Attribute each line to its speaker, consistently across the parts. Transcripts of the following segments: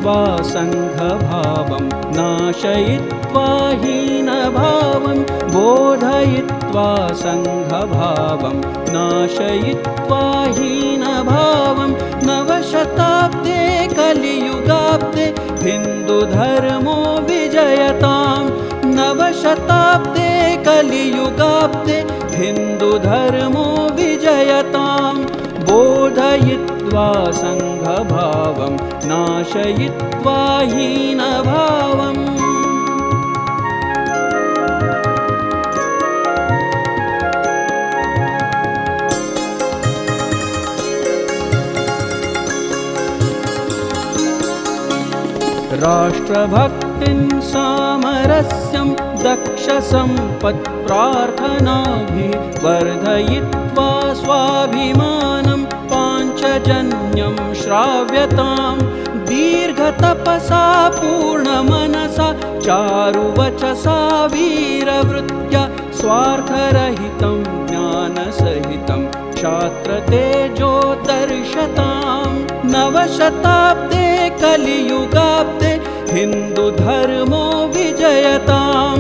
Speaker 1: बोधयित्वा सङ्घभावं नाशयित्वा हीनभावं बोधयित्वा सङ्घभावं नाशयित्वा हीनभावं नवशताब्दे कलियुगाब्दे हिन्दुधर्मो विजयतां नवशताब्दे कलियुगाब्दे हिन्दुधर्मो विजयतां बोधयित्वा सङ्घभावं नाशयित्वा हीनभावम् राष्ट्रभक्तिं सामरस्यं दक्षसम्पत्प्रार्थनाभिः वर्धयित्वा स्वाभिमानं पाञ्चजन्यं श्राव्यतां दीर्घतपसा पूर्णमनसा चारुवचसा वीरवृत्या स्वार्थरहितं ज्ञानसहितं क्षात्रतेजो दर्शतां नवशताब्दे कलियुगाब्दे हिन्दुधर्मो विजयतां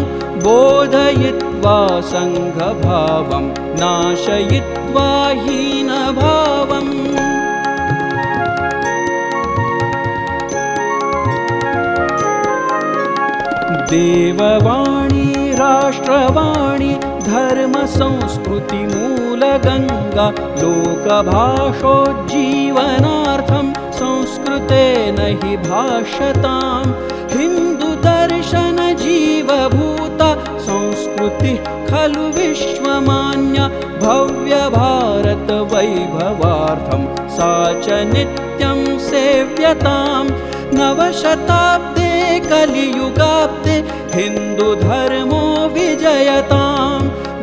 Speaker 1: बोधयित्वा सङ्घभावं नाशयित्वा हीनभावम् देववाणी राष्ट्रवाणी धर्मसंस्कृतिमूलगङ्गा लोकभाषोज्जीवनार्थं संस्कृतेन हि भाष्यतां हिन्दुदर्शनजीवभूता संस्कृतिः खलु विश्वमान्या भव्यभारतवैभवार्थं सा च नित्यं सेव्यतां नवशताब्दे कलियुगाब्दे हिन्दुधर्मो विजयतां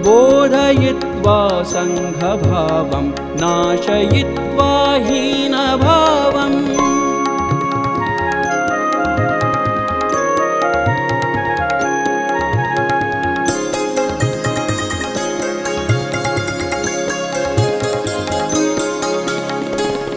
Speaker 1: बोधयित्वा सङ्घभावं नाशयित्वा हीनभावम्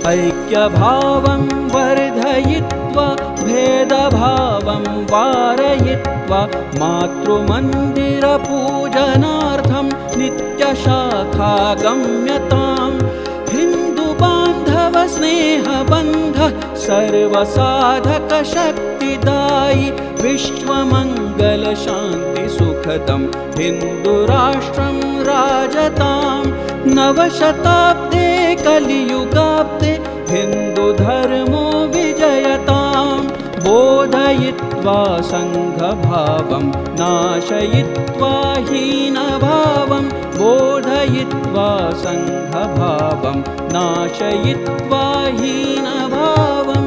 Speaker 1: ऐक्यभावं वर्धयित्वा भेदभावं वारयित्वा मातृमन्दिरपूजनार्थं नित्यशाखागम्यतां हिन्दुबान्धवस्नेहबन्धः सर्वसाधकशक्तिदायि विश्वमङ्गलशान्तिसुखदं हिन्दुराष्ट्रं राजतां नवशताब्दे कलियुगाब्दे हिन्दुधर्मो विजयतां बोधयित्वा सङ्घभावं नाशयित्वा हीनभावं बोधयित्वा सङ्घभावं नाशयित्वा हीनभावम्